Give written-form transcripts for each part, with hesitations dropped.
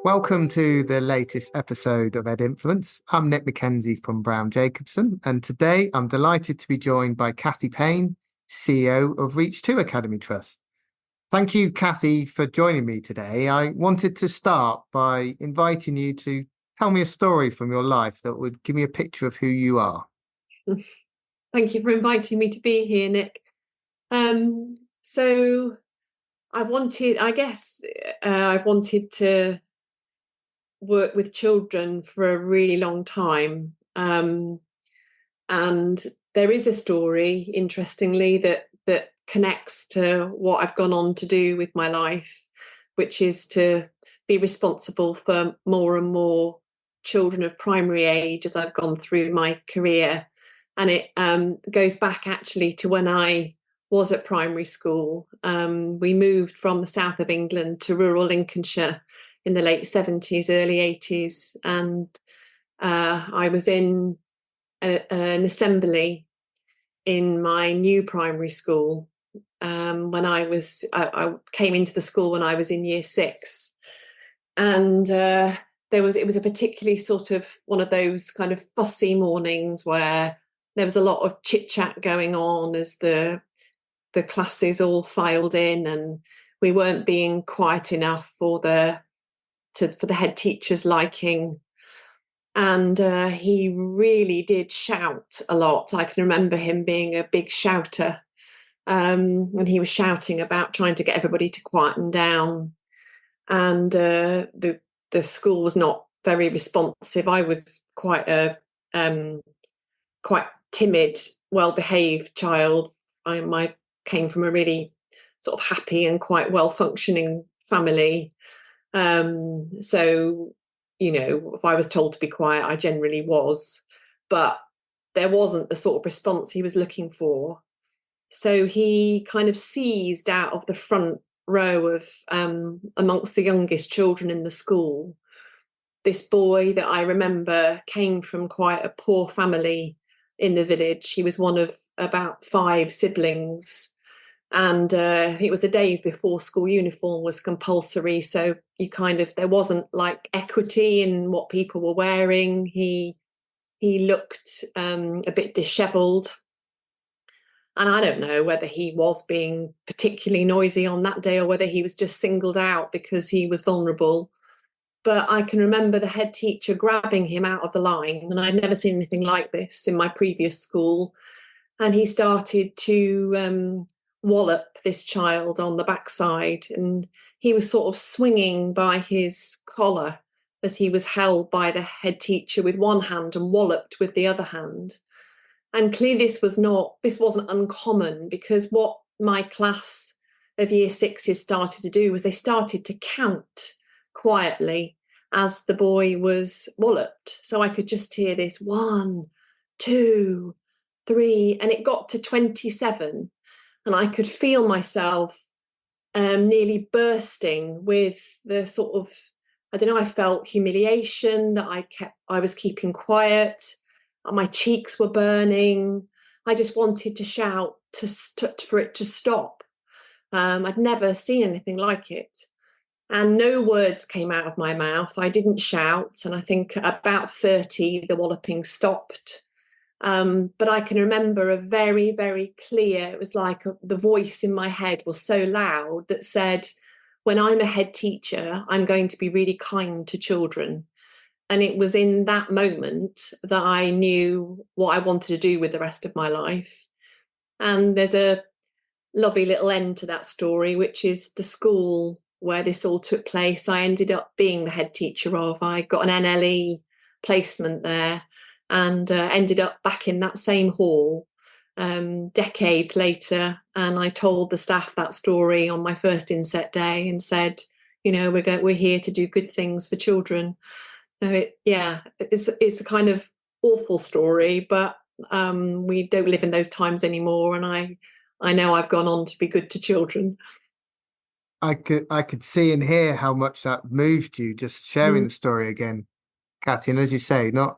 Welcome to the latest episode of Ed Influence. I'm Nick McKenzie from Brown Jacobson, and today I'm delighted to be joined by Cathie Paine, CEO of REAch2 Academy Trust. Thank you, Cathie, for joining me today. I wanted to start by inviting you to tell me a story from your life that would give me a picture of who you are. Thank you for inviting me to be here, Nick. So I've wanted to work with children for a really long time. And there is a story, interestingly, that connects to what I've gone on to do with my life, which is to be responsible for more and more children of primary age as I've gone through my career. And it goes back actually to when I was at primary school. We moved from the south of England to rural Lincolnshire in the late 70s, early 80s. And I was in an assembly in my new primary school when I came into the school when I was in year 6. And it was a particularly sort of one of those kind of fussy mornings where there was a lot of chit chat going on as the classes all filed in, and we weren't being quiet enough for the head teacher's liking. And he really did shout a lot. I can remember him being a big shouter, when he was shouting about trying to get everybody to quieten down. And the school was not very responsive. I was quite timid, well-behaved child. I came from a really sort of happy and quite well-functioning family. So, if I was told to be quiet, I generally was. But there wasn't the sort of response he was looking for. So he kind of seized out of the front row of amongst the youngest children in the school. This boy that I remember came from quite a poor family in the village. He was one of about 5 siblings. And it was the days before school uniform was compulsory. So there wasn't like equity in what people were wearing. He looked a bit dishevelled. And I don't know whether he was being particularly noisy on that day or whether he was just singled out because he was vulnerable. But I can remember the head teacher grabbing him out of the line, and I'd never seen anything like this in my previous school. And he started to wallop this child on the backside, and he was sort of swinging by his collar as he was held by the head teacher with one hand and walloped with the other hand. And clearly this wasn't uncommon, because what my class of year 6s started to do was they started to count quietly as the boy was walloped. So I could just hear this 1, 2, 3, and it got to 27. And I could feel myself nearly bursting with the sort of, I felt humiliation that I was keeping quiet. My cheeks were burning. I just wanted to shout for it to stop. I'd never seen anything like it. And no words came out of my mouth. I didn't shout. And I think about 30, the walloping stopped. But I can remember a very, very clear, it was like the voice in my head was so loud that said, when I'm a head teacher, I'm going to be really kind to children. And it was in that moment that I knew what I wanted to do with the rest of my life. And there's a lovely little end to that story, which is the school where this all took place. I ended up being the head teacher of. I got an NLE placement there and ended up back in that same hall decades later. And I told the staff that story on my first inset day and said, we're here to do good things for children. So it's a kind of awful story, but we don't live in those times anymore. And I know I've gone on to be good to children. I could see and hear how much that moved you, just sharing the story again, Cathie. And as you say, not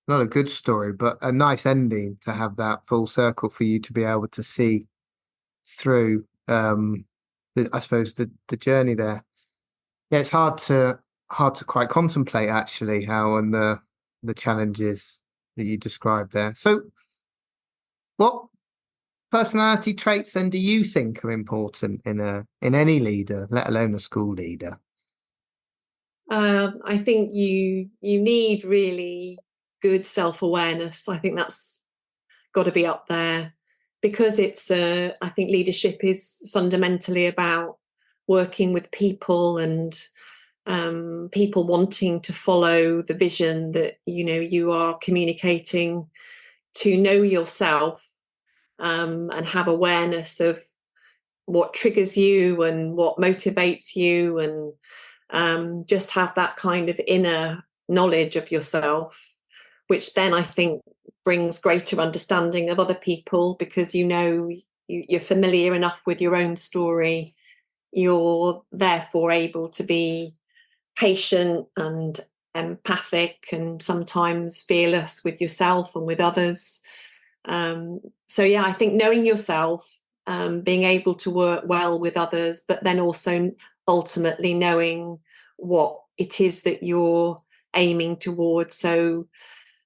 a good story, but a nice ending to have that full circle for you to be able to see through, I suppose, the journey there. Yeah, it's hard hard to quite contemplate actually how and the challenges that you described there. So what personality traits then do you think are important in any leader, let alone a school leader? I think you need really good self-awareness. I think that's got to be up there because I think leadership is fundamentally about working with people and people wanting to follow the vision that you are communicating, to know yourself and have awareness of what triggers you and what motivates you, and just have that kind of inner knowledge of yourself, which then I think brings greater understanding of other people, because you're familiar enough with your own story. You're therefore able to be patient and empathic and sometimes fearless with yourself and with others. So yeah, I think knowing yourself, being able to work well with others, but then also ultimately knowing what it is that you're aiming towards. So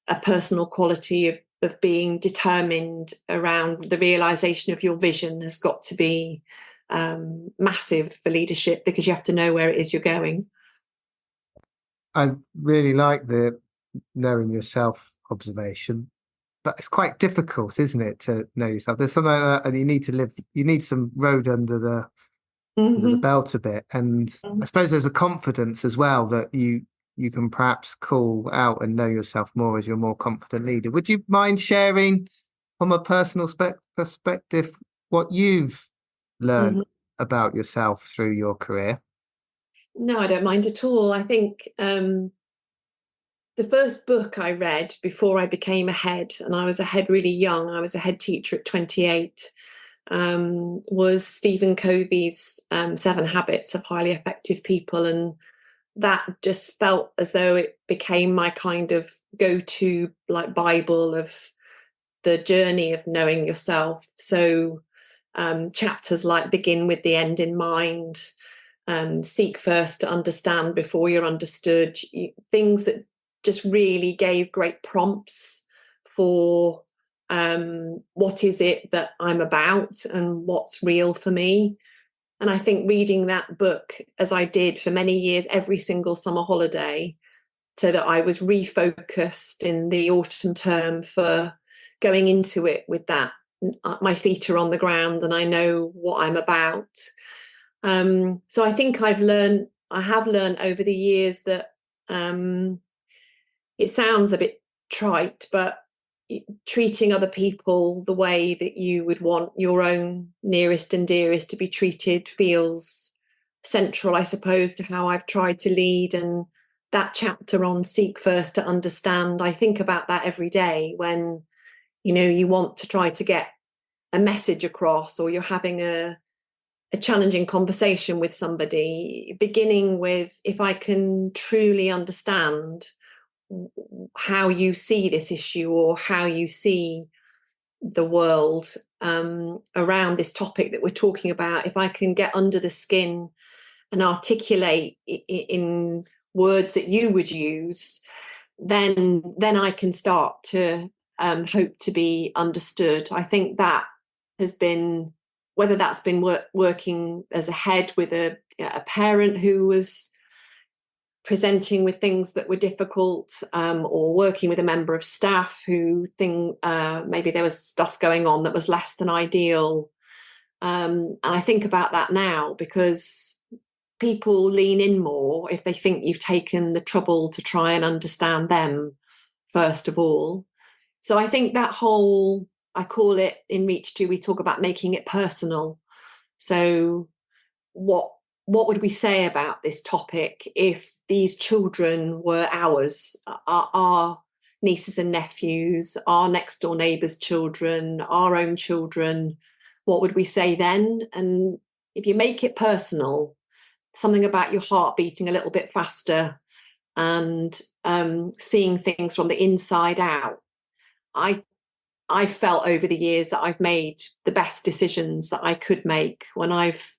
a personal quality of being determined around the realization of your vision has got to be massive for leadership, because you have to know where it is you're going. I really like the knowing yourself observation, but it's quite difficult, isn't it, to know yourself? There's something like that, and you need some road under the Mm-hmm. belt a bit. And I suppose there's a confidence as well that you can perhaps call out and know yourself more as you're a more confident leader. Would you mind sharing from a personal perspective what you've learned Mm-hmm. about yourself through your career? No, I don't mind at all. I think the first book I read before I became a head, and I was a head really young, I was a head teacher at 28, was Stephen Covey's 7 Habits of Highly Effective People. And that just felt as though it became my kind of go-to, like, Bible of the journey of knowing yourself. So chapters like begin with the end in mind, seek first to understand before you're understood, things that just really gave great prompts for what is it that I'm about and what's real for me. And I think reading that book, as I did for many years, every single summer holiday, so that I was refocused in the autumn term for going into it with that. My feet are on the ground and I know what I'm about. So I think I have learned over the years that it sounds a bit trite, but treating other people the way that you would want your own nearest and dearest to be treated feels central, I suppose, to how I've tried to lead. And that chapter on seek first to understand, I think about that every day when you want to try to get a message across, or you're having a challenging conversation with somebody, beginning with, if I can truly understand how you see this issue or how you see the world around this topic that we're talking about, if I can get under the skin and articulate in words that you would use, then I can start to hope to be understood. I think that has been, whether that's been working as a head with a parent who was presenting with things that were difficult, or working with a member of staff who think maybe there was stuff going on that was less than ideal. And I think about that now because people lean in more if they think you've taken the trouble to try and understand them, first of all. So I think that whole, I call it in REAch2, we talk about making it personal. So what would we say about this topic if these children were ours, our nieces and nephews, our next door neighbours' children, our own children? What would we say then? And if you make it personal, something about your heart beating a little bit faster and seeing things from the inside out, I've felt over the years that I've made the best decisions that I could make when I've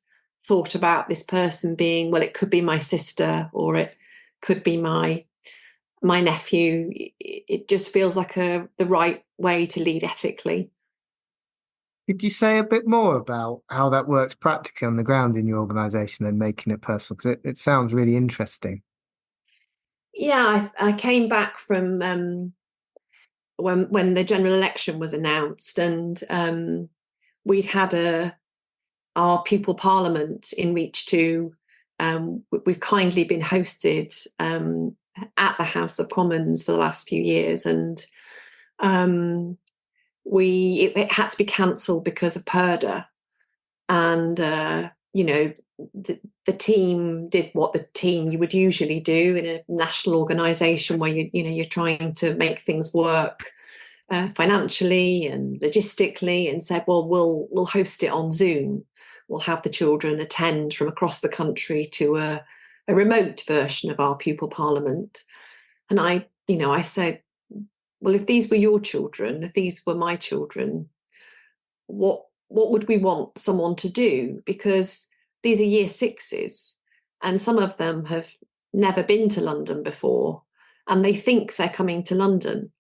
thought about this person being, well, it could be my sister, or it could be my nephew. It just feels like the right way to lead ethically. Could you say a bit more about how that works practically on the ground in your organisation and making it personal? Because it sounds really interesting. Yeah, I came back from when the general election was announced, and we'd had our pupil parliament in REAch2. We've kindly been hosted at the House of Commons for the last few years, and it had to be cancelled because of Purda. And the team did what the team you would usually do in a national organisation, where you're trying to make things work financially and logistically, and said, well, we'll host it on Zoom. We'll have the children attend from across the country to a remote version of our pupil parliament. And I said, well, if these were your children, if these were my children, what would we want someone to do? Because these are year sixes, and some of them have never been to London before, and they think they're coming to London,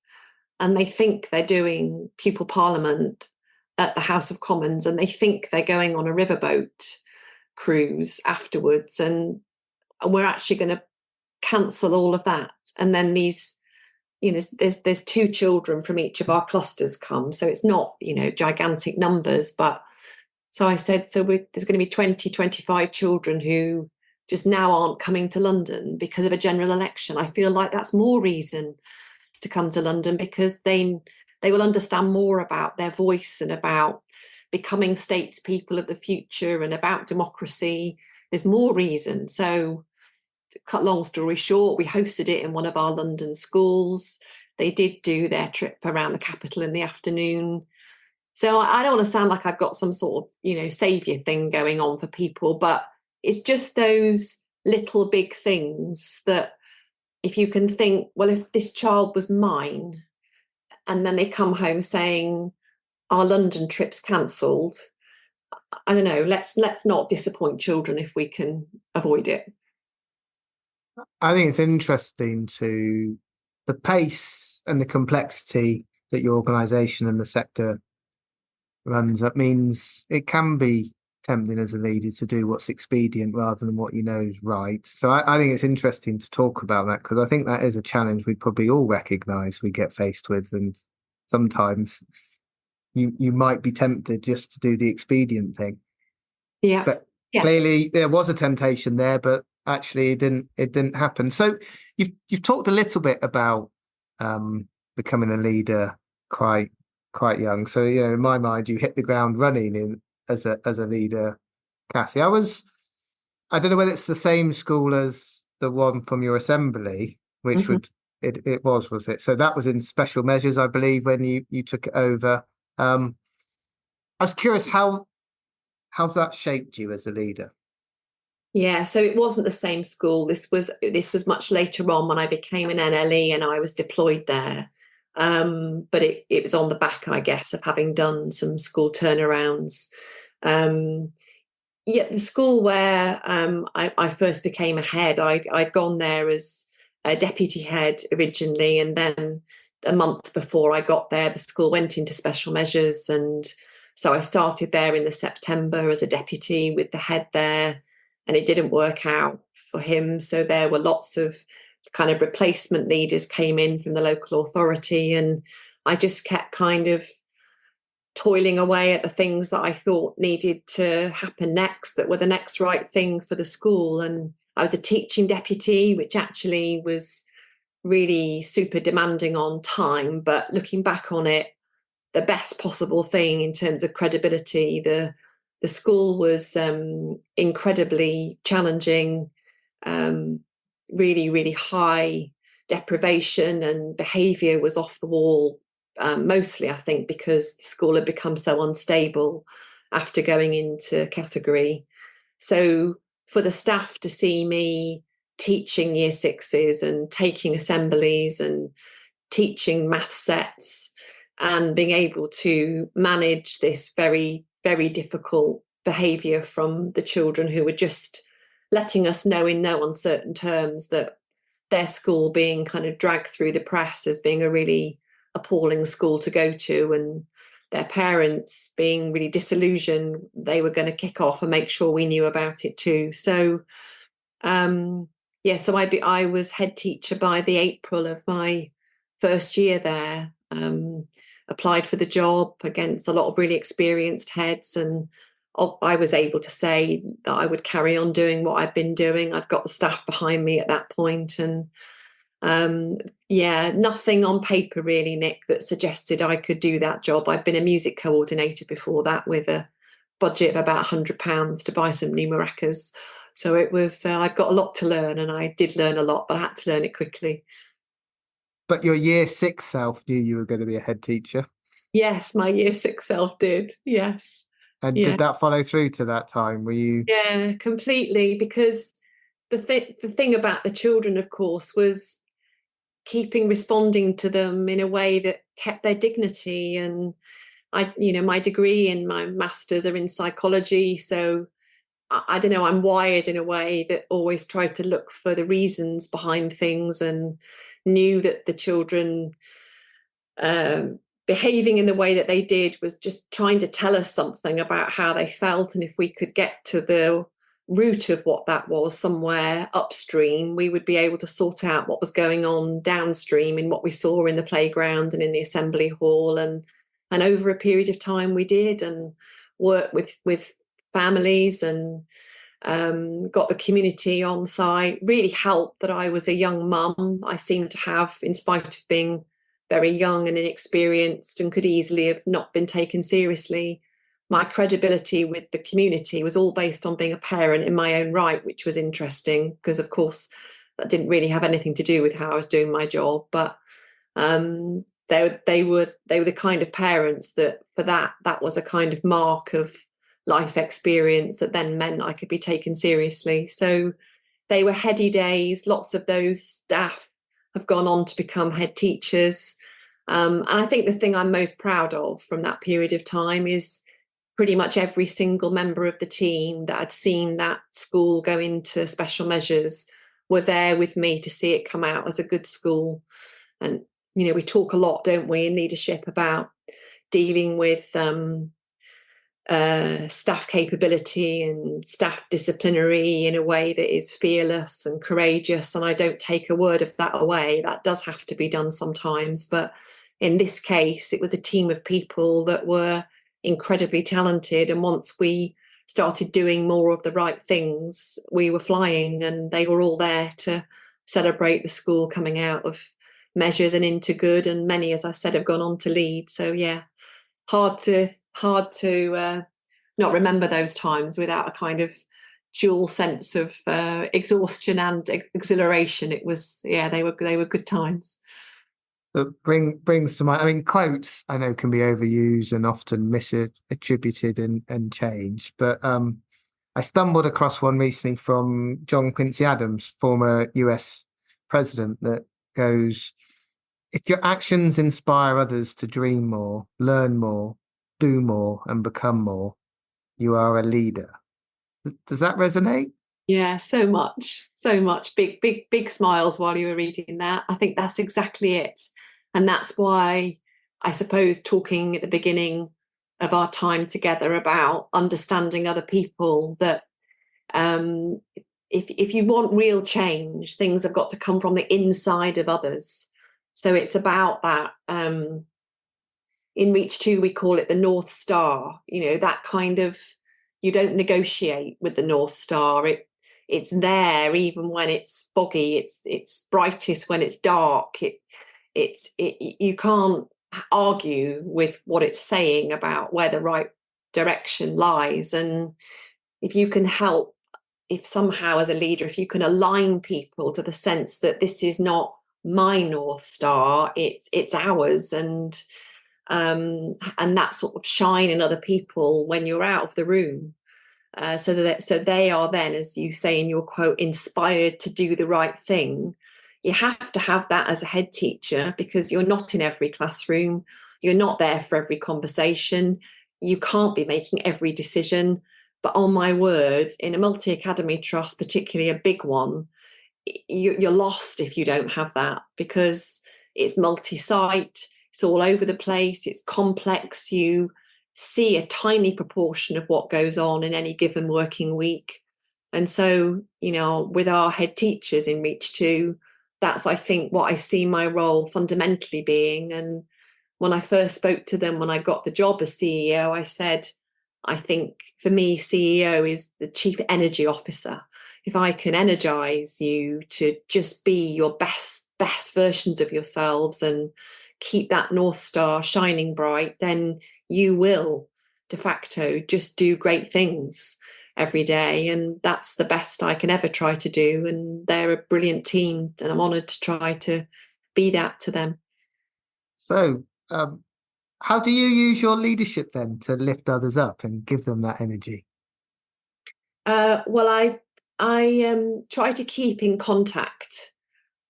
and they think they're doing pupil parliament at the House of Commons, and they think they're going on a riverboat cruise afterwards, and we're actually going to cancel all of that. And then there's 2 children from each of our clusters come, so it's not gigantic numbers. But so I said, so there's going to be 20-25 children who just now aren't coming to London because of a general election. I feel like that's more reason to come to London, because they will understand more about their voice and about becoming statespeople of the future and about democracy. There's more reason. So, to cut long story short, we hosted it in one of our London schools. They did do their trip around the capital in the afternoon. So I don't want to sound like I've got some sort of saviour thing going on for people, but it's just those little big things that, if you can think, well, if this child was mine, and then they come home saying our London trip's cancelled, I don't know, let's not disappoint children if we can avoid it. I think it's interesting to the pace and the complexity that your organisation and the sector runs. That means it can be tempting as a leader to do what's expedient rather than what you know is right. So I think it's interesting to talk about that, because I think that is a challenge we probably all recognise we get faced with, and sometimes you might be tempted just to do the expedient thing. Yeah. But Yeah. clearly there was a temptation there, but actually it didn't happen. So you've talked a little bit about becoming a leader quite young. So in my mind, you hit the ground running as a leader, Cathie. I don't know whether it's the same school as the one from your assembly, which it was it? So that was in special measures, I believe, when you took it over. I was curious, how's that shaped you as a leader? Yeah, so it wasn't the same school. This was much later on, when I became an NLE and I was deployed there. But it was on the back, I guess, of having done some school turnarounds. Yeah, the school where I first became a head, I'd gone there as a deputy head originally, and then a month before I got there, the school went into special measures, and so I started there in the September as a deputy with the head there, and it didn't work out for him. So there were lots of kind of replacement leaders came in from the local authority, and I just kept kind of toiling away at the things that I thought needed to happen next, that were the next right thing for the school. And I was a teaching deputy, which actually was really super demanding on time, but looking back on it, the best possible thing in terms of credibility. The school was incredibly challenging, really, really high deprivation, and behaviour was off the wall, mostly, I think, because the school had become so unstable after going into category. So for the staff to see me teaching year sixes and taking assemblies and teaching math sets and being able to manage this very, very difficult behaviour from the children, who were just letting us know in no uncertain terms that their school being kind of dragged through the press as being a really appalling school to go to, and their parents being really disillusioned they were going to kick off and make sure we knew about it too. So so I was head teacher by the April of my first year there. Applied for the job against a lot of really experienced heads, and I was able to say that I would carry on doing what I'd been doing. I'd got the staff behind me at that point, and nothing on paper really, Nick, that suggested I could do that job. I'd been a music coordinator before that with a budget of about £100 to buy some new maracas. So it was, I'd got a lot to learn, and I did learn a lot, but I had to learn it quickly. But your year 6 self knew you were going to be a head teacher. Yes, my year 6 self did. Yes. And Yeah. did that follow through to that time? Were you? Yeah, completely. Because the thing about the children, of course, was responding to them in a way that kept their dignity. And my degree and my masters are in psychology, so I don't know, I'm wired in a way that always tries to look for the reasons behind things, and knew that the children behaving in the way that they did was just trying to tell us something about how they felt. And if we could get to the root of what that was somewhere upstream, we would be able to sort out what was going on downstream in what we saw in the playground and in the assembly hall. And over a period of time we did, and worked with families, and got the community on side. Really helped that I was a young mum. I seemed to have, in spite of being very young and inexperienced and could easily have not been taken seriously, my credibility with the community was all based on being a parent in my own right, which was interesting because, of course, that didn't really have anything to do with how I was doing my job. But they were the kind of parents that, for that was a kind of mark of life experience that then meant I could be taken seriously. So they were heady days. Lots of those staff have gone on to become head teachers. And I think the thing I'm most proud of from that period of time is pretty much every single member of the team that had seen that school go into special measures were there with me to see it come out as a good school. And, we talk a lot, don't we, in leadership about dealing with staff capability and staff disciplinary in a way that is fearless and courageous. And I don't take a word of that away. That does have to be done sometimes. But in this case, it was a team of people that were incredibly talented. And once we started doing more of the right things, we were flying, and they were all there to celebrate the school coming out of measures and into good. And many, as I said, have gone on to lead. So yeah, hard to not remember those times without a kind of dual sense of exhaustion and exhilaration. It was, they were good times. That brings to mind, I mean, quotes I know can be overused and often misattributed and changed, but I stumbled across one recently from John Quincy Adams, former US president, that goes, "If your actions inspire others to dream more, learn more, do more, and become more, you are a leader." Does that resonate? Yeah, so much. Big smiles while you were reading that. I think that's exactly it. And that's why I suppose talking at the beginning of our time together about understanding other people, that if you want real change, things have got to come from the inside of others. So it's about that. In REAch2, we call it the North Star. That kind of, you don't negotiate with the North Star. It's there even when it's foggy. It's brightest when it's dark. You can't argue with what it's saying about where the right direction lies. And if you can help, if somehow as a leader, if you can align people to the sense that this is not my North Star, it's ours, and that sort of shine in other people when you're out of the room. So they are then, as you say in your quote, inspired to do the right thing. You have to have that as a head teacher, because you're not in every classroom. You're not there for every conversation. You can't be making every decision. But on my word, in a multi-academy trust, particularly a big one, you're lost if you don't have that, because it's multi-site, it's all over the place, it's complex. You see a tiny proportion of what goes on in any given working week. And so, with our head teachers in REAch2, that's, I think, what I see my role fundamentally being. And when I first spoke to them, when I got the job as CEO, I said, I think for me, CEO is the chief energy officer. If I can energize you to just be your best versions of yourselves and keep that North Star shining bright, then you will de facto just do great things every day. And that's the best I can ever try to do. And they're a brilliant team, and I'm honoured to try to be that to them. So, how do you use your leadership then to lift others up and give them that energy? Well, I try to keep in contact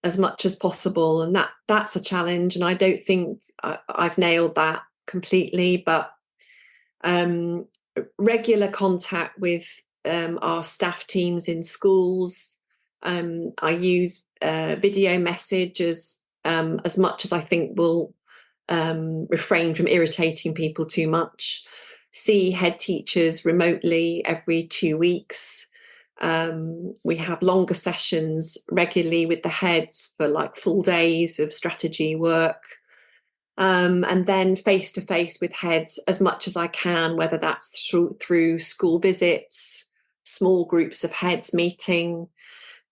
as much as possible, and that's a challenge. And I don't think I've nailed that completely, but regular contact with our staff teams in schools. I use video messages as much as I think will refrain from irritating people too much. See head teachers remotely every 2 weeks. We have longer sessions regularly with the heads for like full days of strategy work. And then face to face with heads as much as I can, whether that's through school visits, small groups of heads meeting,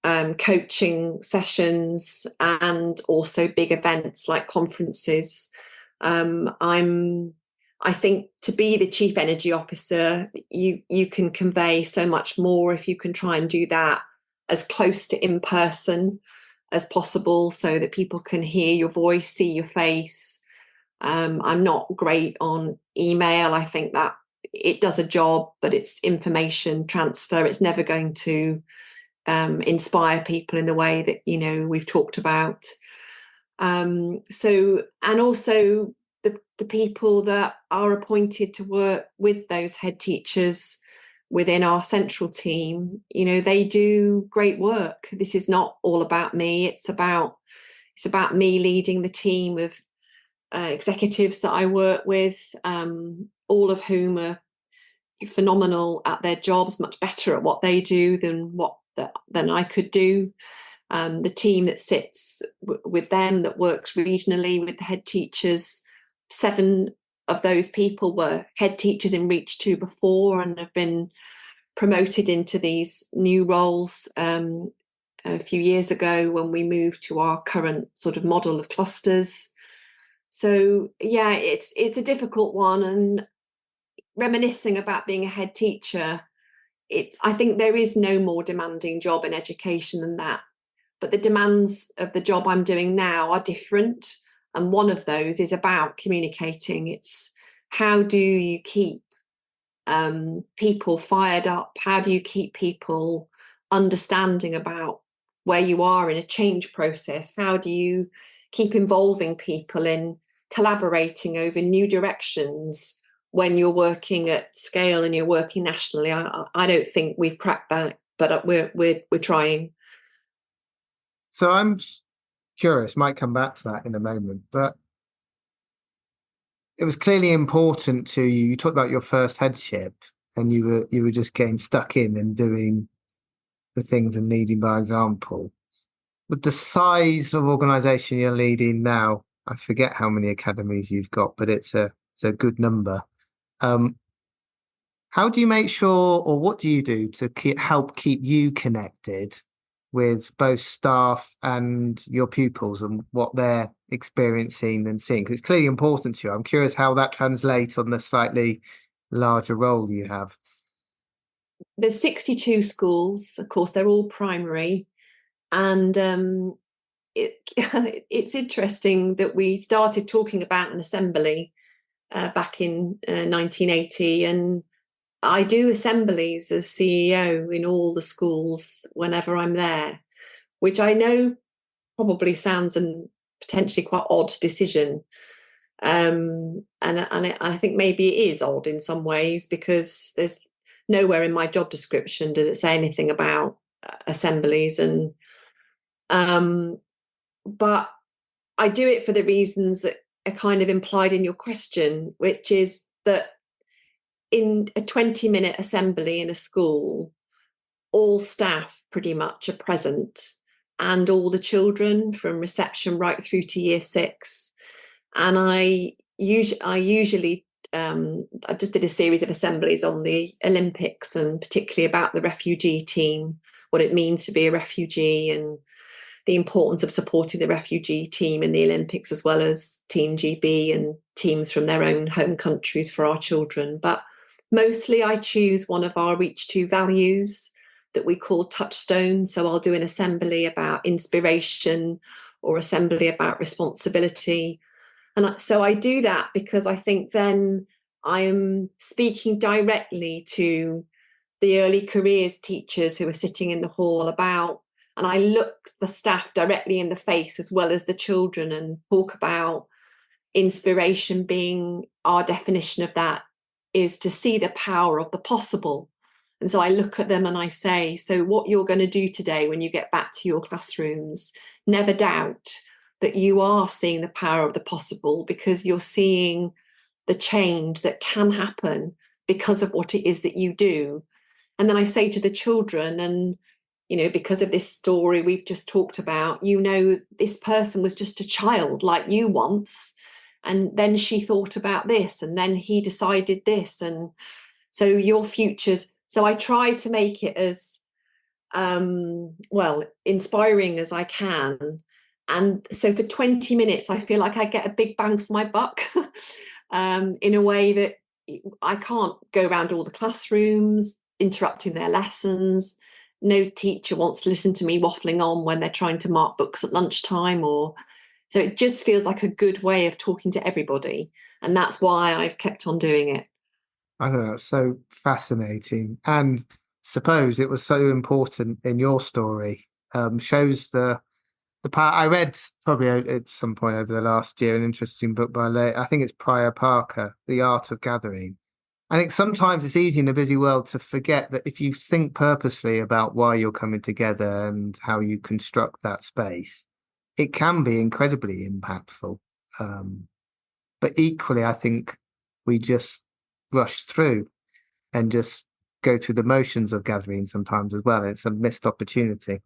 coaching sessions, and also big events like conferences. I think to be the chief energy officer, you can convey so much more if you can try and do that as close to in person as possible, so that people can hear your voice, see your face. I'm not great on email. I think that it does a job, but it's information transfer. It's never going to inspire people in the way that we've talked about. So, and also the people that are appointed to work with those head teachers within our central team, they do great work. This is not all about me. It's about me leading the team of executives that I work with, all of whom are phenomenal at their jobs, much better at what they do than I could do. The team that sits with them, that works regionally with the head teachers, 7 of those people were head teachers in REAch2 before and have been promoted into these new roles a few years ago when we moved to our current sort of model of clusters. So yeah, it's a difficult one. And reminiscing about being a head teacher, I think there is no more demanding job in education than that. But the demands of the job I'm doing now are different. And one of those is about communicating. It's how do you keep people fired up? How do you keep people understanding about where you are in a change process? How do you keep involving people in collaborating over new directions when you're working at scale and you're working nationally? I don't think we've cracked that, but we're trying. So I'm curious, might come back to that in a moment, but it was clearly important to you. You talked about your first headship and you were just getting stuck in and doing the things and leading by example. With the size of organization you're leading now, I forget how many academies you've got, but it's a good number. How do you make sure, or what do you do to help keep you connected with both staff and your pupils and what they're experiencing and seeing? Because it's clearly important to you. I'm curious how that translates on the slightly larger role you have. There's 62 schools. Of course, they're all primary. And it's interesting that we started talking about an assembly back in 1980. And I do assemblies as CEO in all the schools whenever I'm there, which I know probably sounds a potentially quite odd decision. And I think maybe it is odd in some ways, because there's nowhere in my job description does it say anything about assemblies. And But I do it for the reasons that are kind of implied in your question, which is that in a 20-minute assembly in a school, all staff pretty much are present, and all the children from reception right through to year 6. And I usually I just did a series of assemblies on the Olympics, and particularly about the refugee team, what it means to be a refugee, and the importance of supporting the refugee team in the Olympics, as well as Team GB and teams from their own home countries for our children. But mostly I choose one of our REAch2 values that we call touchstones. So I'll do an assembly about inspiration or assembly about responsibility. And so I do that because I think then I'm speaking directly to the early careers teachers who are sitting in the hall about, and I look the staff directly in the face as well as the children, and talk about inspiration being, our definition of that is to see the power of the possible. And so I look at them and I say, so what you're going to do today when you get back to your classrooms, never doubt that you are seeing the power of the possible, because you're seeing the change that can happen because of what it is that you do. And then I say to the children, and because of this story we've just talked about, this person was just a child like you once, and then she thought about this, and then he decided this, and so your futures. So I try to make it as inspiring as I can. And so for 20 minutes, I feel like I get a big bang for my buck in a way that I can't go around all the classrooms interrupting their lessons. No teacher wants to listen to me waffling on when they're trying to mark books at lunchtime, so it just feels like a good way of talking to everybody. And that's why I've kept on doing it. I think that's so fascinating, and suppose it was so important in your story. Shows the part I read probably at some point over the last year, an interesting book by I think it's Prior Parker, The Art of Gathering. I think sometimes it's easy in a busy world to forget that if you think purposefully about why you're coming together and how you construct that space, it can be incredibly impactful. But equally, I think we just rush through and just go through the motions of gathering sometimes as well. It's a missed opportunity.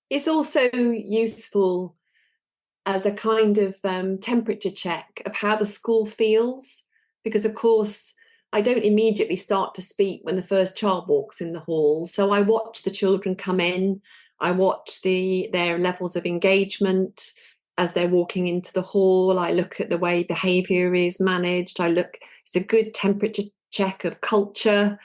It's also useful as a kind of temperature check of how the school feels, because of course I don't immediately start to speak when the first child walks in the hall. So I watch the children come in, I watch their levels of engagement as they're walking into the hall. I look at the way behaviour is managed. It's a good temperature check of culture.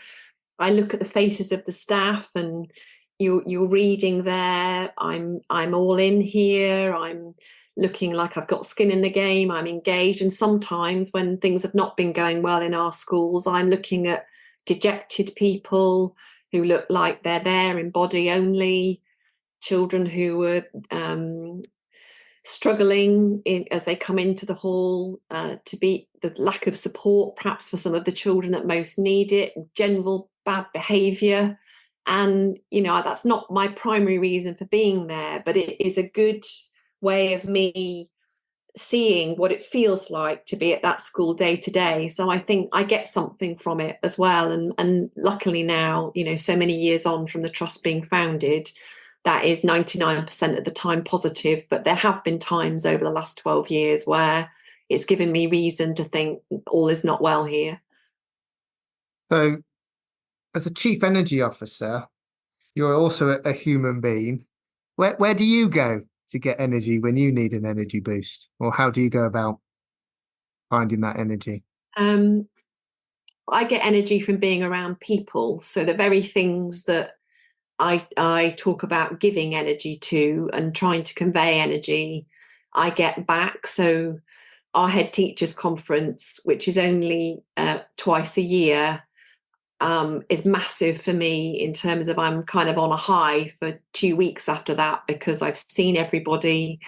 I look at the faces of the staff, and you're reading there, I'm all in here, I'm looking like I've got skin in the game, I'm engaged. And sometimes when things have not been going well in our schools, I'm looking at dejected people who look like they're there in body only, children who were struggling as they come into the hall, to be the lack of support perhaps for some of the children that most need it, general bad behaviour. And that's not my primary reason for being there, but it is a good way of me seeing what it feels like to be at that school day to day. So I think I get something from it as well. And luckily now, so many years on from the trust being founded, that is 99% of the time positive. But there have been times over the last 12 years where it's given me reason to think all is not well here. So, as a chief energy officer, you're also a human being. Where do you go to get energy when you need an energy boost? Or how do you go about finding that energy? I get energy from being around people. So the very things that I talk about giving energy to and trying to convey energy, I get back. So our head teachers conference, which is only twice a year, is massive for me in terms of I'm kind of on a high for 2 weeks after that, because I've seen everybody,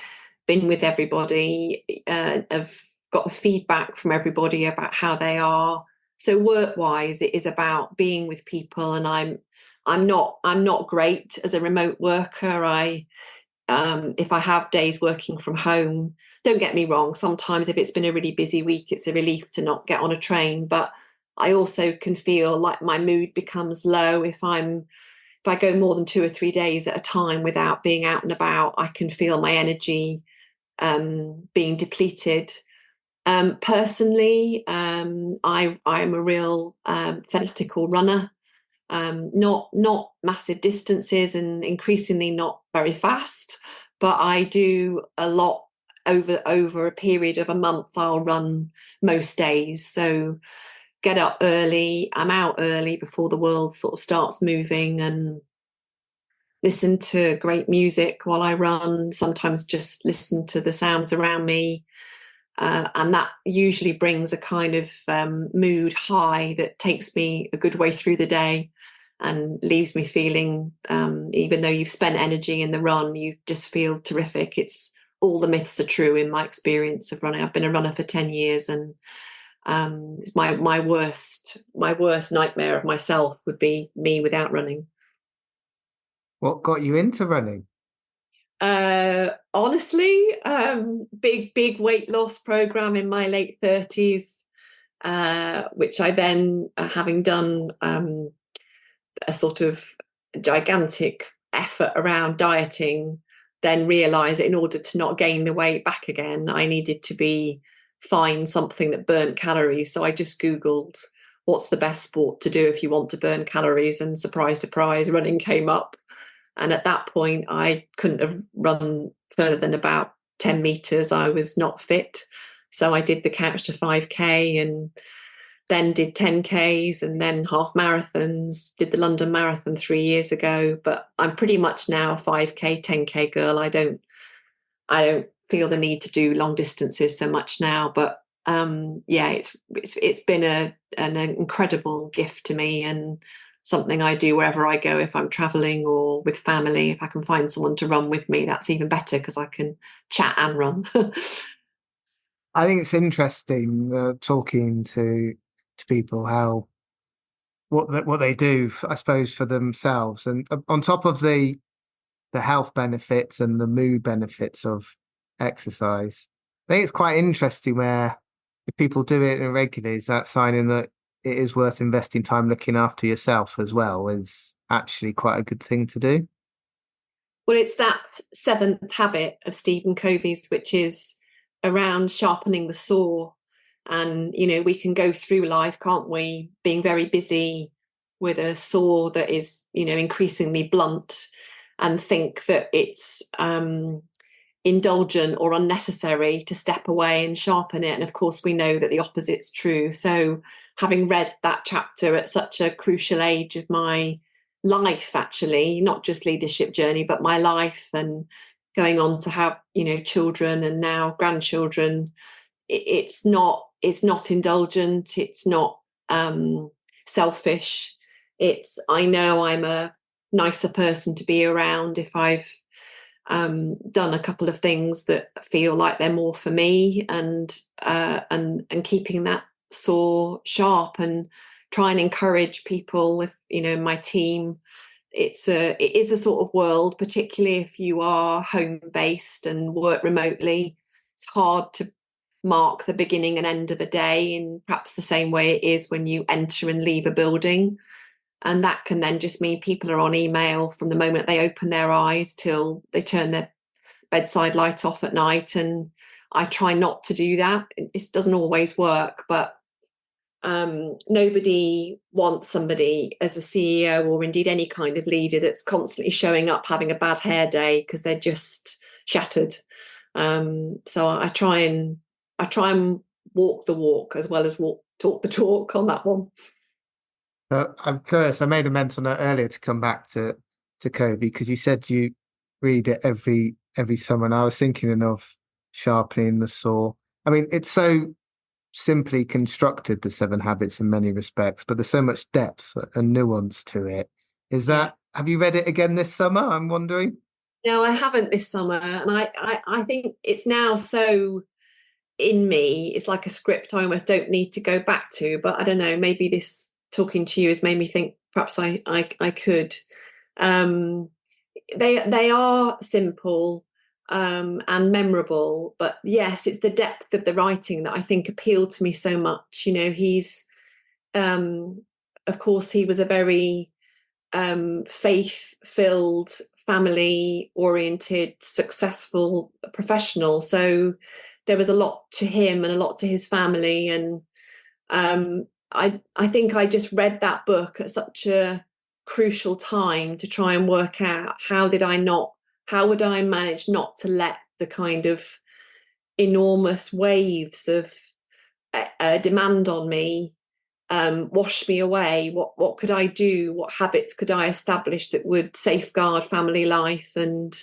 been with everybody, have got the feedback from everybody about how they are. So work-wise, it is about being with people, and I'm not great as a remote worker. If I have days working from home, don't get me wrong, sometimes if it's been a really busy week, it's a relief to not get on a train. But I also can feel like my mood becomes low if I go more than 2 or 3 days at a time without being out and about. I can feel my energy being depleted. Personally, I'm a real fanatical runner. Not massive distances and increasingly not very fast, but I do a lot over a period of a month. I'll run most days. So get up early, I'm out early before the world sort of starts moving, and listen to great music while I run, sometimes just listen to the sounds around me. And that usually brings a kind of mood high that takes me a good way through the day and leaves me feeling, even though you've spent energy in the run, you just feel terrific. It's all the myths are true in my experience of running. I've been a runner for 10 years, and it's my worst nightmare of myself would be me without running. What got you into running? Honestly, big weight loss program in my late 30s, which I then, having done a sort of gigantic effort around dieting, then realised that in order to not gain the weight back again, I needed to find something that burnt calories. So I just Googled what's the best sport to do if you want to burn calories, and surprise, surprise, running came up. And at that point, I couldn't have run further than about 10 meters. I was not fit. So I did the Couch to 5K, and then did 10Ks and then half marathons, did the London Marathon 3 years ago. But I'm pretty much now a 5K, 10K girl. I don't feel the need to do long distances so much now. But yeah, it's been an incredible gift to me, and something I do wherever I go. If I'm traveling or with family, if I can find someone to run with me, that's even better because I can chat and run. I think it's interesting talking to people how what they do, I suppose, for themselves, and on top of the health benefits and the mood benefits of exercise. I think it's quite interesting where if people do it irregularly, is that signing that it is worth investing time looking after yourself as well is actually quite a good thing to do. Well, it's that seventh habit of Stephen Covey's, which is around sharpening the saw. And, we can go through life, can't we, being very busy with a saw that is, increasingly blunt, and think that it's indulgent or unnecessary to step away and sharpen it. And of course, we know that the opposite's true. So, having read that chapter at such a crucial age of my life, actually, not just leadership journey, but my life, and going on to have, children and now grandchildren, it's not indulgent, it's not selfish. I know I'm a nicer person to be around if I've done a couple of things that feel like they're more for me, and keeping that saw sharp, and try and encourage people with my team. It is a sort of world, particularly if you are home based and work remotely. It's hard to mark the beginning and end of a day in perhaps the same way it is when you enter and leave a building. And that can then just mean people are on email from the moment they open their eyes till they turn their bedside light off at night. And I try not to do that. It doesn't always work, but nobody wants somebody as a CEO, or indeed any kind of leader, that's constantly showing up having a bad hair day because they're just shattered. So I try and walk the walk as well as talk the talk on that one. I'm curious. I made a mental note earlier to come back to Covey because you said you read it every summer, and I was thinking of sharpening the saw. I mean, it's so simply constructed, the Seven Habits, in many respects, but there's so much depth and nuance to it. Yeah. Have you read it again this summer? I'm wondering. No, I haven't this summer, and I think it's now so in me. It's like a script I almost don't need to go back to. But I don't know. Maybe this talking to you has made me think perhaps I could. They are simple and memorable, but yes, it's the depth of the writing that I think appealed to me so much. He's of course he was a very faith-filled, family-oriented, successful professional. So there was a lot to him and a lot to his family. And I think I just read that book at such a crucial time to try and work out how would I manage not to let the kind of enormous waves of demand on me wash me away. What could I do? What habits could I establish that would safeguard family life and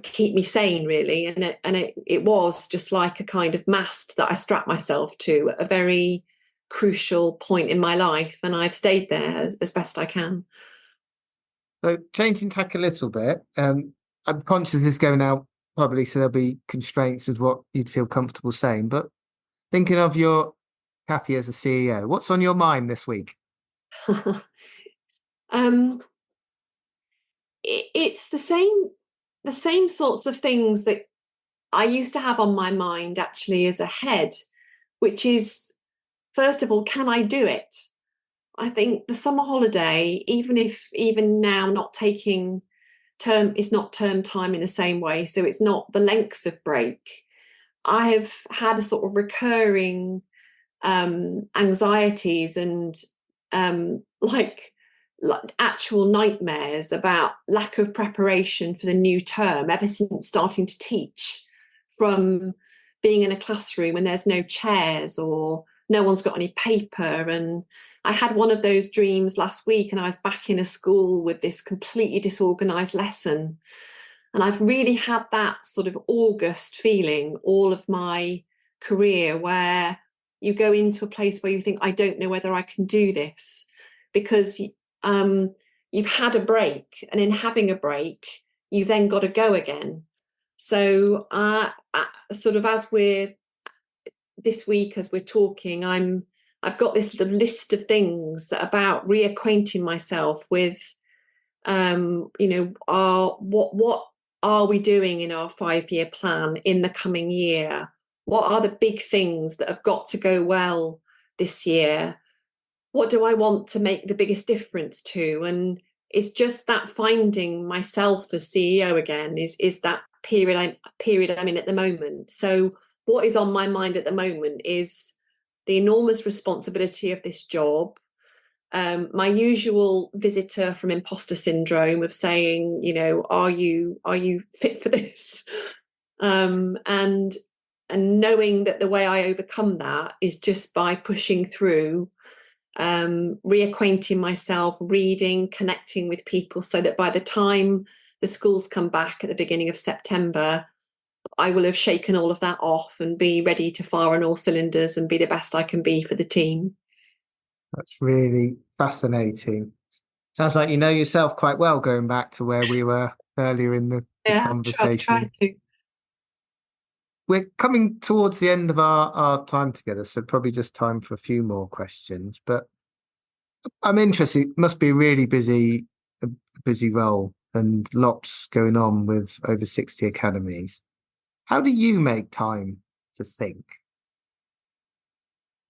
keep me sane, really? And it was just like a kind of mast that I strapped myself to at a very crucial point in my life, and I've stayed there as best I can. So changing tack a little bit, I'm conscious this going out probably, so there'll be constraints with what you'd feel comfortable saying. But thinking of your Cathie as a CEO, what's on your mind this week? um, it's the same sorts of things that I used to have on my mind actually as a head, which is, first of all, can I do it? I think the summer holiday, even now not taking term, it's not term time in the same way, so it's not the length of break. I have had a sort of recurring anxieties and like actual nightmares about lack of preparation for the new term ever since starting to teach, from being in a classroom and there's no chairs or no one's got any paper. And I had one of those dreams last week, and I was back in a school with this completely disorganized lesson. And I've really had that sort of August feeling all of my career, where you go into a place where you think, I don't know whether I can do this, because you've had a break, and in having a break, you've then got to go again. So sort of as we're this week, as we're talking, I've got this list of things that about reacquainting myself with, what are we doing in our 5-year plan in the coming year? What are the big things that have got to go well this year? What do I want to make the biggest difference to? And it's just that finding myself as CEO again is that period I'm in at the moment. So what is on my mind at the moment is the enormous responsibility of this job, my usual visitor from imposter syndrome of saying, are you fit for this? And knowing that the way I overcome that is just by pushing through, reacquainting myself, reading, connecting with people, so that by the time the schools come back at the beginning of September, I will have shaken all of that off and be ready to fire on all cylinders and be the best I can be for the team. That's really fascinating. Sounds like you know yourself quite well, going back to where we were earlier in the Yeah, try conversation. to. We're coming towards the end of our time together, so probably just time for a few more questions. But I'm interested, it must be a busy role and lots going on with over 60 academies. How do you make time to think?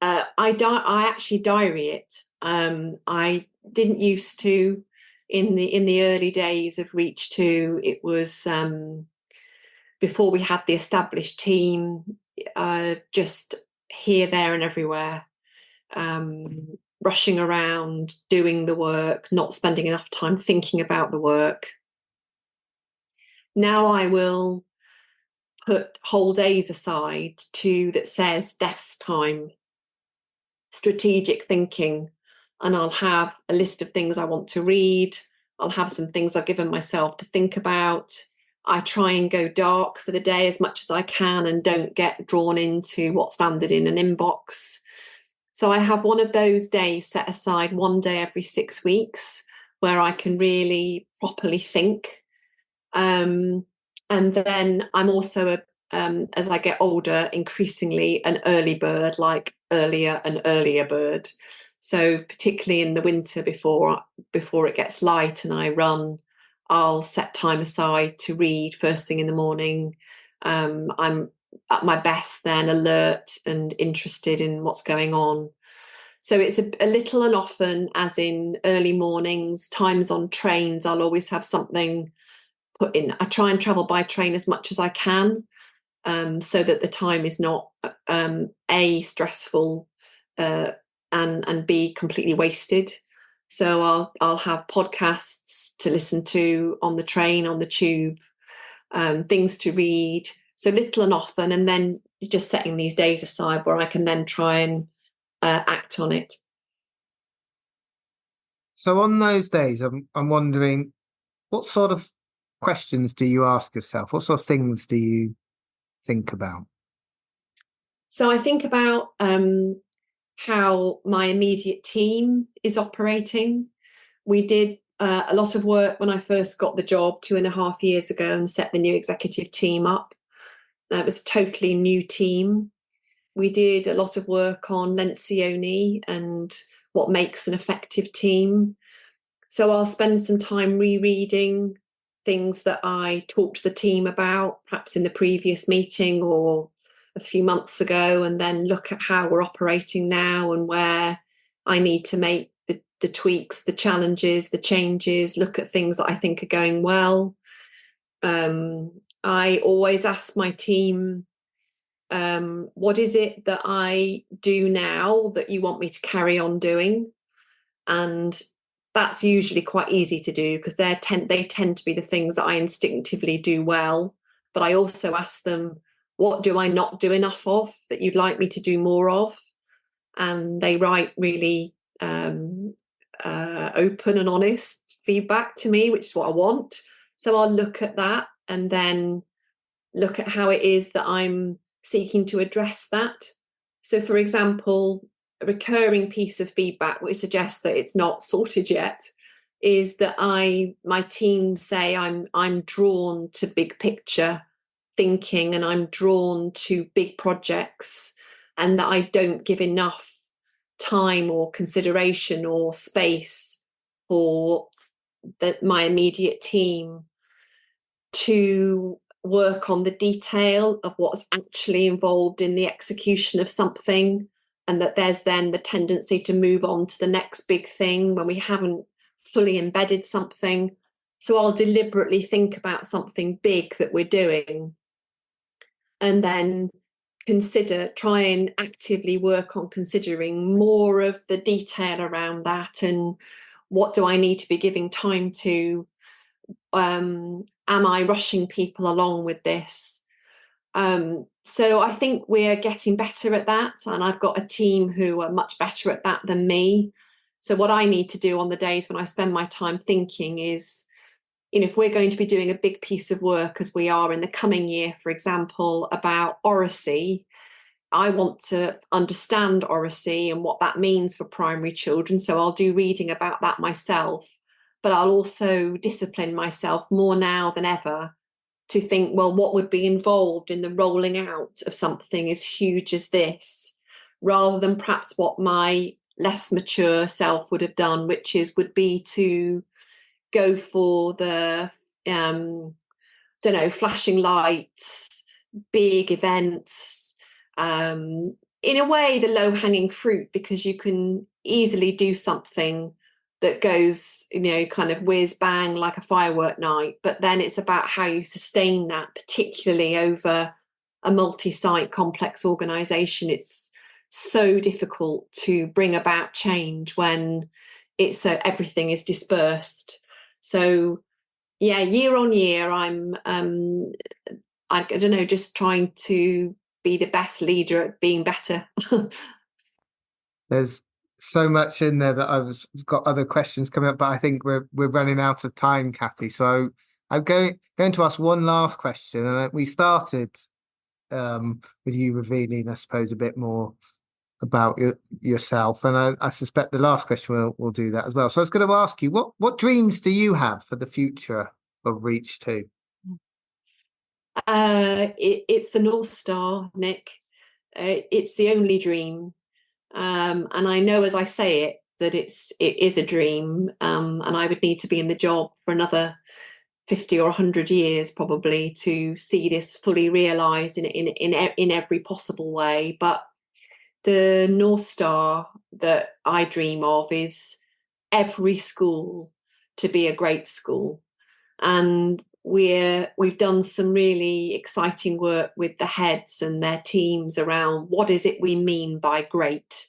I actually diary it. I didn't used to in the early days of REAch2. It was before we had the established team, just here, there, and everywhere, rushing around, doing the work, not spending enough time thinking about the work. Now I will put whole days aside that says desk time, strategic thinking, and I'll have a list of things I want to read. I'll have some things I've given myself to think about. I try and go dark for the day as much as I can and don't get drawn into what's landed in an inbox. So I have one of those days set aside, one day every 6 weeks, where I can really properly think. And then I'm also as I get older, increasingly an early bird, like earlier and earlier bird. So particularly in the winter before it gets light and I run, I'll set time aside to read first thing in the morning. I'm at my best then, alert and interested in what's going on. So it's a little and often, as in early mornings, times on trains, I'll always have something put in. I try and travel by train as much as I can, so that the time is not A, stressful, and B, completely wasted. So I'll have podcasts to listen to on the train, on the tube, things to read. So little and often, and then just setting these days aside where I can then try and act on it. So on those days, I'm wondering, what sort of questions do you ask yourself? What sort of things do you think about? So I think about how my immediate team is operating. We did a lot of work when I first got the job 2.5 years ago and set the new executive team up. It was a totally new team. We did a lot of work on Lencioni and what makes an effective team. So I'll spend some time rereading things that I talked to the team about, perhaps in the previous meeting or a few months ago, and then look at how we're operating now and where I need to make the tweaks, the challenges, the changes, look at things that I think are going well. I always ask my team, what is it that I do now that you want me to carry on doing? And that's usually quite easy to do because they tend to be the things that I instinctively do well. But I also ask them, what do I not do enough of that you'd like me to do more of? And they write really open and honest feedback to me, which is what I want. So I'll look at that and then look at how it is that I'm seeking to address that. So, for example, a recurring piece of feedback which suggests that it's not sorted yet is that my team say I'm drawn to big picture thinking and I'm drawn to big projects, and that I don't give enough time or consideration or space for my immediate team to work on the detail of what's actually involved in the execution of something, and that there's then the tendency to move on to the next big thing when we haven't fully embedded something. So I'll deliberately think about something big that we're doing and then try and actively work on considering more of the detail around that and what do I need to be giving time to. Am I rushing people along with this? So I think we're getting better at that, and I've got a team who are much better at that than me. So what I need to do on the days when I spend my time thinking is, if we're going to be doing a big piece of work as we are in the coming year, for example, about oracy, I want to understand oracy and what that means for primary children. So I'll do reading about that myself, but I'll also discipline myself more now than ever to think, well, what would be involved in the rolling out of something as huge as this, rather than perhaps what my less mature self would have done, which would be to go for the flashing lights, big events, in a way the low-hanging fruit, because you can easily do something that goes, kind of whiz bang like a firework night, but then it's about how you sustain that, particularly over a multi-site complex organization. It's so difficult to bring about change when it's everything is dispersed. So yeah, year on year, I'm I don't know, just trying to be the best leader at being better. There's so much in there that I've got other questions coming up, but I think we're running out of time, Cathie. So I'm going to ask one last question, and we started with you revealing, I suppose, a bit more about yourself, and I suspect the last question will do that as well. So I was going to ask you, what dreams do you have for the future of REAch2? It's the North Star, Nick. It's the only dream. And I know as I say it that it is a dream, and I would need to be in the job for another 50 or 100 years probably to see this fully realised in every possible way. But the North Star that I dream of is every school to be a great school. And we've done some really exciting work with the heads and their teams around what is it we mean by great.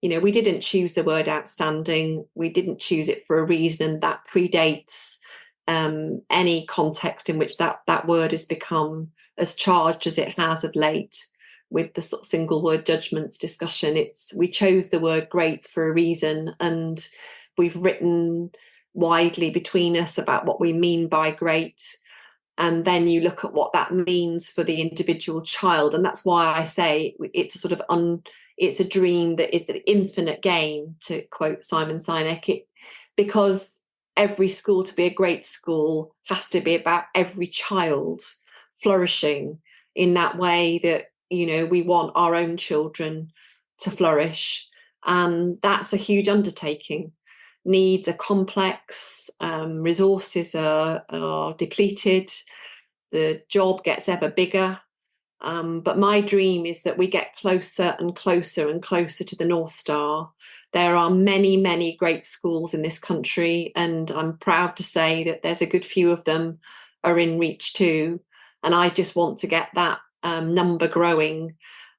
We didn't choose the word outstanding. We didn't choose it for a reason, and that predates any context in which that word has become as charged as it has of late with the sort of single word judgments discussion. We chose the word great for a reason, and we've written widely between us about what we mean by great. And then you look at what that means for the individual child, and that's why I say it's a sort of it's a dream that is the infinite game, to quote Simon Sinek, because every school to be a great school has to be about every child flourishing in that way that we want our own children to flourish. And that's a huge undertaking. Needs are complex, resources are depleted, the job gets ever bigger. But my dream is that we get closer and closer and closer to the North Star. There are many, many great schools in this country, and I'm proud to say that there's a good few of them are in REAch2. And I just want to get that number growing,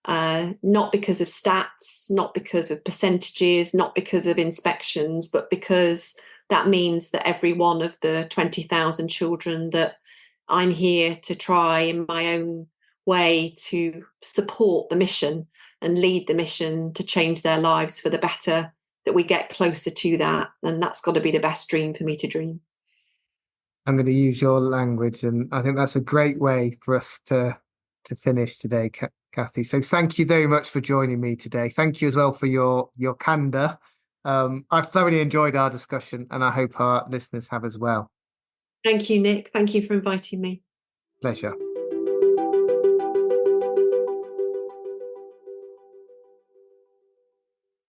not because of stats, not because of percentages, not because of inspections, but because that means that every one of the 20,000 children that I'm here to try in my own way to support the mission and lead the mission to change their lives for the better, that we get closer to that. And that's got to be the best dream for me to dream. I'm going to use your language, and I think that's a great way for us to finish today, Cathie. So thank you very much for joining me today. Thank you as well for your candor. I've thoroughly enjoyed our discussion, and I hope our listeners have as well. Thank you, Nick. Thank you for inviting me. Pleasure.